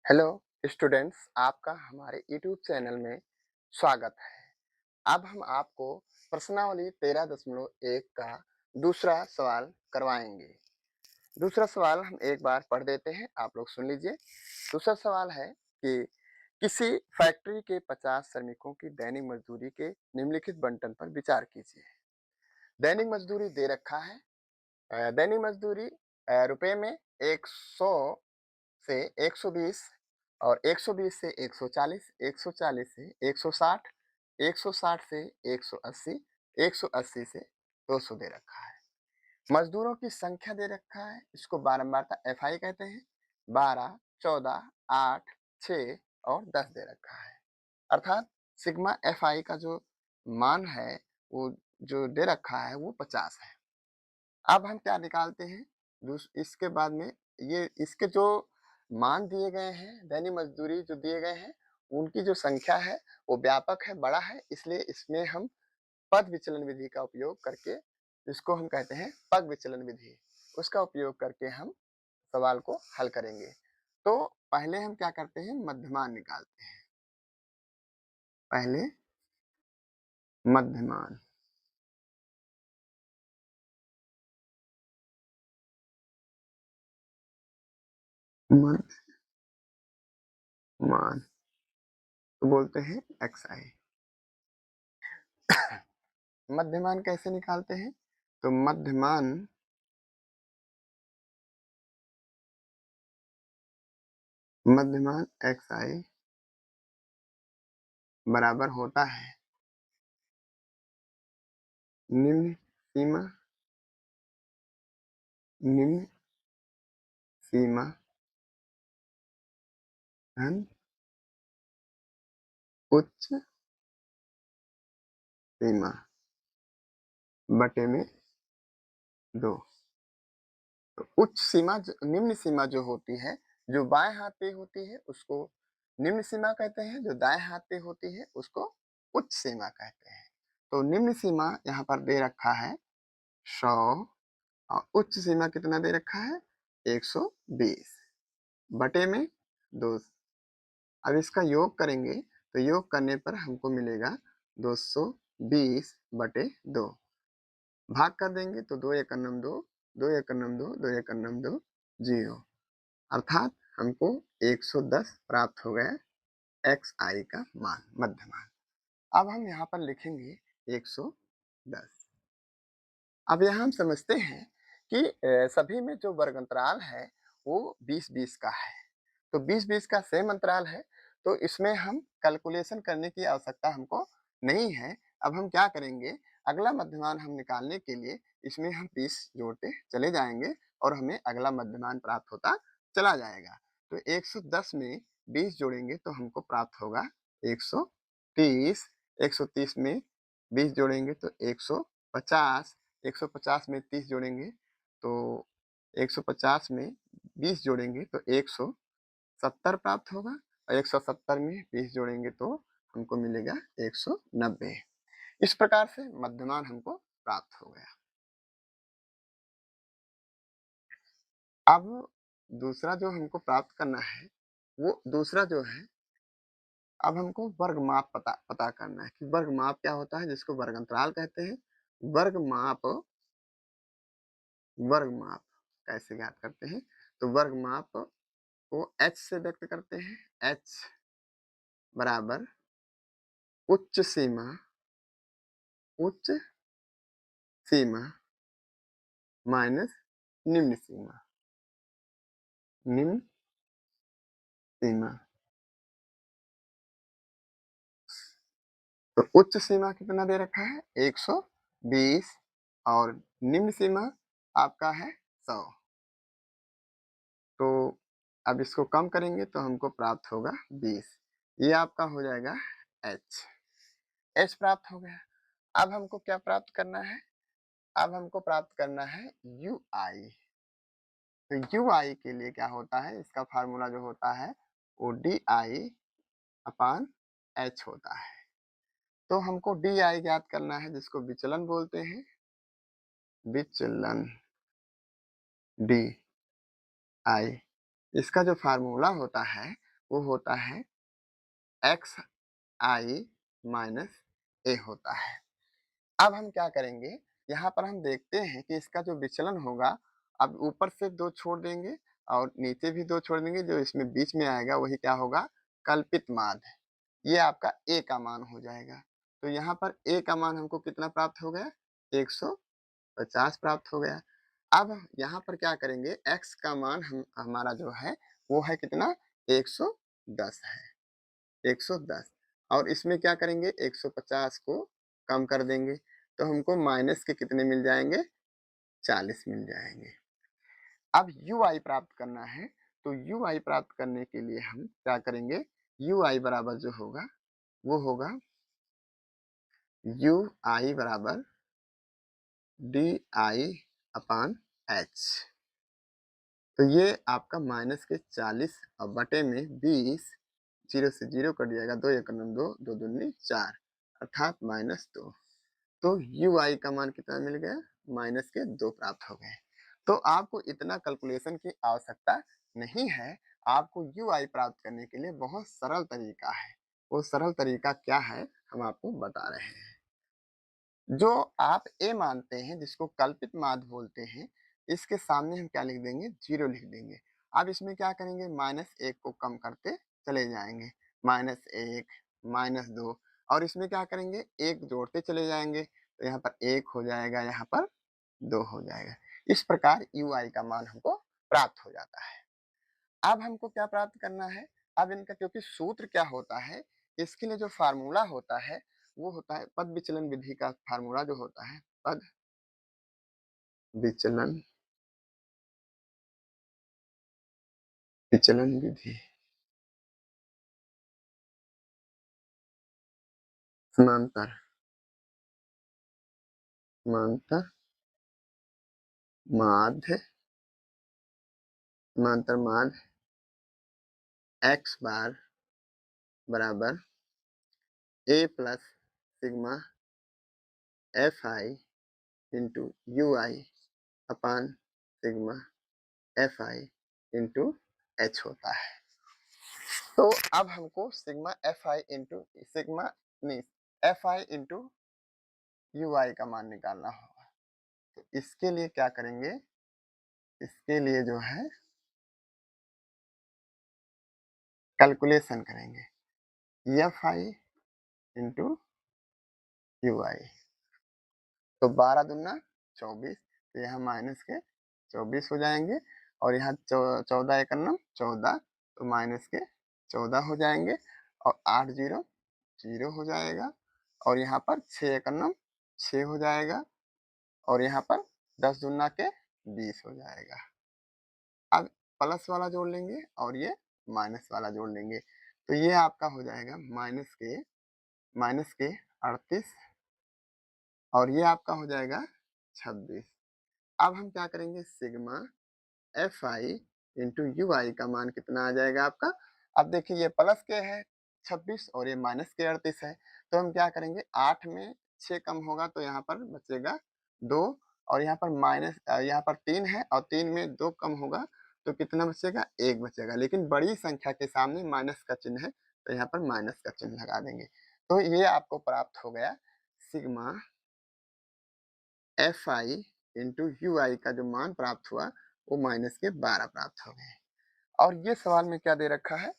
Hello students, आपका हमारे YouTube channel में स्वागत है। अब हम आपको प्रश्नावली 13.1 का दूसरा सवाल करवाएंगे। दूसरा सवाल हम एक बार पढ़ देते हैं, आप लोग सुन लीजिए। दूसरा सवाल है कि किसी फैक्ट्री के 50 श्रमिकों की दैनिक मजदूरी के निम्नलिखित बंटन पर विचार कीजिए। दैनिक मजदूरी दे रखा है। दैनिक मजदूरी रुपए में 100 से 120 और 120 से 140, 140 से 160, 160 से 180, 180 से 200 दे रखा है। मजदूरों की संख्या दे रखा है, इसको बारंबारता एफआई कहते हैं। 12, 14, 8, 6 और 10 दे रखा है। अर्थात सिग्मा एफआई का जो मान है वो जो दे रखा है वो 50 है। अब हम क्या निकालते हैं? इसके बाद में ये इसके जो मान दिए गए हैं, दैनिक मजदूरी जो दिए गए हैं, उनकी जो संख्या है वो व्यापक है, बड़ा है, इसलिए इसमें हम पद विचलन विधि का उपयोग करके, इसको हम कहते हैं पग विचलन विधि, उसका उपयोग करके हम सवाल को हल करेंगे। तो पहले हम क्या करते हैं? मध्यमान निकालते हैं। पहले मध्यमान। मध्यमान तो बोलते हैं एक्स आई। मध्यमान कैसे निकालते हैं? तो मध्यमान एक्स आई बराबर होता है निम्न सीमा, निम्न सीमा धन उच्च सीमा बटे में 2। तो उच्च सीमा निम्न सीमा जो होती है, जो बाएं हाथ पे होती है उसको निम्न सीमा कहते हैं, जो दाएं हाथ पे होती है उसको उच्च सीमा कहते हैं। तो निम्न सीमा यहाँ पर दे रखा है 100 और उच्च सीमा कितना दे रखा है? 120 बटे में 2। अब इसका योग करेंगे तो योग करने पर हमको मिलेगा 220 बटे 2। भाग कर देंगे तो 2 एकम 2, 2 एकम 2, 2 एकम 2, 0। अर्थात हमको 110 प्राप्त हो गया एक्स आई का मान, मध्य मान। अब हम यहाँ पर लिखेंगे 110। अब यहाँ हम समझते हैं कि सभी में जो वर्ग अंतराल है वो 20-20 का है। तो 20-20 का सेम अंतराल है, तो इसमें हम कैलकुलेशन करने की आवश्यकता हमको नहीं है। अब हम क्या करेंगे? अगला मध्यमान हम निकालने के लिए इसमें हम 20 जोड़ते चले जाएंगे और हमें अगला मध्यमान प्राप्त होता चला जाएगा। तो 110 में 20 जोड़ेंगे तो हमको प्राप्त होगा 130। 130 में 20 जोड़ेंगे तो 150। 150 में 30 जोड़ेंगे तो 150 में 20 जोड़ेंगे तो 170 प्राप्त होगा और 170 में 20 जोड़ेंगे तो हमको मिलेगा 190। इस प्रकार से मध्यमान हमको प्राप्त हो गया। अब दूसरा जो हमको प्राप्त करना है, वो दूसरा जो है, अब हमको वर्ग माप पता करना है कि वर्ग माप क्या होता है, जिसको वर्ग अंतराल कहते हैं। वर्ग माप, वर्ग माप कैसे ज्ञात करते हैं? तो वर्ग माप को h से व्यक्त करते हैं। h बराबर उच्च सीमा, उच्च सीमा माइनस निम्न सीमा, निम्न सीमा। तो उच्च सीमा कितना दे रखा है? 120 और निम्न सीमा आपका है 100। तो अब इसको कम करेंगे तो हमको प्राप्त होगा 20। ये आपका हो जाएगा h। h प्राप्त हो गया। अब हमको क्या प्राप्त करना है? अब हमको प्राप्त करना है यू आई। तो यू आई के लिए क्या होता है? इसका फार्मूला जो होता है वो डी आई अपान एच होता है। तो हमको डी आई ज्ञात करना है, जिसको विचलन बोलते हैं। विचलन डी आई, इसका जो फार्मूला होता है वो होता है एक्स आई माइनस ए होता है। अब हम क्या करेंगे, यहाँ पर हम देखते हैं कि इसका जो विचलन होगा, अब ऊपर से 2 छोड़ देंगे और नीचे भी 2 छोड़ देंगे, जो इसमें बीच में आएगा वही क्या होगा, कल्पित माध्य। ये आपका ए का मान हो जाएगा। तो यहाँ पर ए का मान हमको कितना प्राप्त हो गया, 150 प्राप्त हो गया। अब यहाँ पर क्या करेंगे, एक्स का मान हमारा जो है वो है कितना, 110 है, 110, और इसमें क्या करेंगे, 150 को कम कर देंगे तो हमको माइनस के कितने मिल जाएंगे, 40 मिल जाएंगे। अब यू आई प्राप्त करना है, तो यू आई प्राप्त करने के लिए हम क्या करेंगे, यू आई बराबर जो होगा वो होगा यू आई बराबर डी आई अपान एच। तो ये आपका माइनस के 40 और बटे में 20, 0 से 0 कट जाएगा, 2 एक नम 2, 2 दूनी 4, अर्थात -2। तो यू आई का मान कितना मिल गया, माइनस के 2 प्राप्त हो गए। तो आपको इतना कैलकुलेशन की आवश्यकता नहीं है, आपको यू आई प्राप्त करने के लिए बहुत सरल तरीका है। वो सरल तरीका क्या है, हम आपको बता रहे हैं। जो आप ए मानते हैं, जिसको कल्पित माध्य बोलते हैं, इसके सामने हम क्या लिख देंगे, 0 लिख देंगे। अब इसमें क्या करेंगे, -1 को कम करते चले जाएँगे, -1, -2, और इसमें क्या करेंगे, 1 जोड़ते चले जाएँगे, तो यहाँ पर 1 हो जाएगा, यहाँ पर 2 हो जाएगा। इस प्रकार यू आई का मान हमको प्राप्त हो जाता है। अब हमको क्या प्राप्त करना है, अब इनका क्योंकि सूत्र क्या होता है, इसके लिए जो फ़ॉर्मूला होता है, वो होता है पद विचलन विधि का फ़ॉर्मूला जो होता है, पद विचलन विचलन विधि। समांतर समांतर माध्य समांतर माध्य x बार बराबर a plus sigma F I into U I upon sigma F I into H होता है। तो अब हमको sigma F I into sigma नहीं, F I into U I का मान निकालना होगा। तो इसके लिए क्या करेंगे, इसके लिए जो है कैलकुलेशन करेंगे, एफ आई इंटू यू आई। तो 12 दूना 24, तो यहाँ माइनस के 24 हो जाएंगे, और यहाँ 14 एक नम 14, तो माइनस के 14 हो जाएंगे, और 8 जीरो 0 हो जाएगा, और यहाँ पर 6 एक नम 6 हो जाएगा, और यहाँ पर 10 दूना के 20 हो जाएगा। अब प्लस वाला जोड़ लेंगे और ये माइनस वाला जोड़ लेंगे, तो ये आपका हो जाएगा माइनस के 38, और ये आपका हो जाएगा 26। अब हम क्या करेंगे, sigma F I into U I का मान कितना आ जाएगा आपका। अब देखिए ये प्लस के है 26 और ये माइनस के 38 है, तो हम क्या करेंगे, 8 में 6 कम होगा तो यहाँ पर बचेगा 2, और यहाँ पर यहाँ पर 3 है और 3 में 2 कम होगा तो कितना बचेगा, 1 बचेगा, लेकिन बड़ी संख्या के सामने माइनस का चिन्ह है तो यहाँ पर माइनस का चिन्ह लगा देंगे। तो ये आपको प्राप्त हो गया sigma F I into U I का जो मान प्राप्त हुआ वो माइनस के 12 प्राप्त हो गए। और ये सवाल में क्या दे रखा है,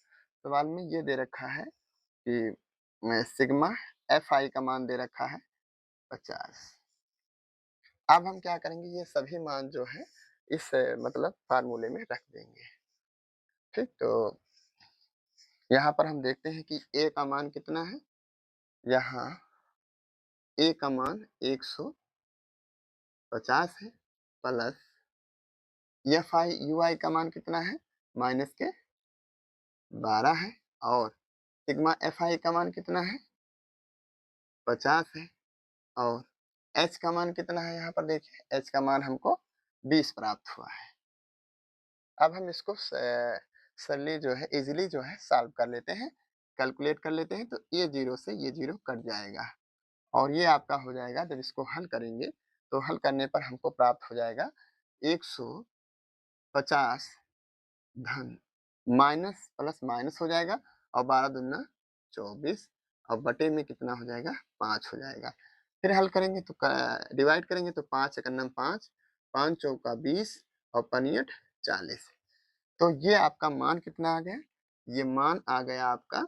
सवाल में ये दे रखा है कि सिग्मा एफ आई का मान दे रखा है 50। अब हम क्या करेंगे, ये सभी मान जो है इस मतलब फार्मूले में रख देंगे। ठीक, तो यहाँ पर हम देखते हैं कि ए का मान कितना है, यहाँ ए का मान 150 है, plus F I you I का मान कितना है, माइनस के 12 है, और सिग्मा एफ आई का मान कितना है, 50 है, और एच का मान कितना है, यहाँ पर देखिए एच का मान हमको 20 प्राप्त हुआ है। अब हम इसको सरली जो है इजीली जो है सॉल्व कर लेते हैं, कैलकुलेट कर लेते हैं, तो ये 0 से ये 0 कट जाएगा, और ये आपका हो जाएगा, जब इसको हल करेंगे तो हल करने पर हमको प्राप्त हो जाएगा 150 धन माइनस प्लस माइनस हो जाएगा और 12 दूना 24 और बटे में कितना हो जाएगा 5 हो जाएगा। फिर हल करेंगे तो डिवाइड करेंगे तो 5 एकम 5, 5 चौका 20 और पनियट 40। तो ये आपका मान कितना आ गया? ये मान आ गया आपका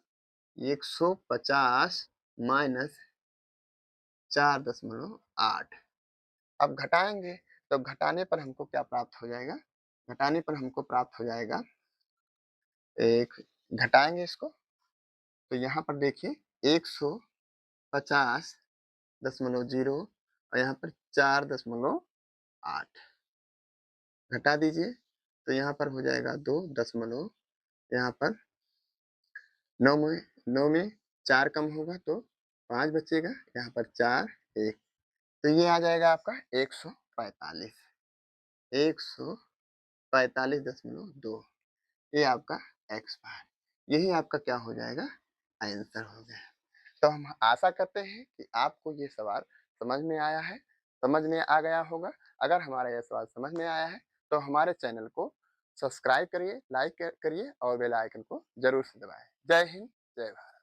150 माइनस 4.8। अब घटाएँगे तो घटाने पर हमको क्या प्राप्त हो जाएगा? घटाने पर हमको प्राप्त हो जाएगा एक घटाएँगे इसको तो यहाँ पर देखिए 150.0 और यहाँ पर 4.8 घटा दीजिए तो यहाँ पर हो जाएगा 2 दशमलव यहाँ पर 9 में 4 कम होगा तो 5 बचेगा, यहाँ पर 4, 1 तो ये आ जाएगा आपका 145, 145.2 ये आपका एक्स बार, यही आपका क्या हो जाएगा? आंसर हो गया। तो हम आशा करते हैं कि आपको ये सवाल समझ में आया है, समझ में आ गया होगा। अगर हमारा ये सवाल समझ में आया है, तो हमारे चैनल को सब्सक्राइब करिए, लाइक करिए और बेल आइकन को ज़रूर से दबाएँ। जय हिंद, जय भारत।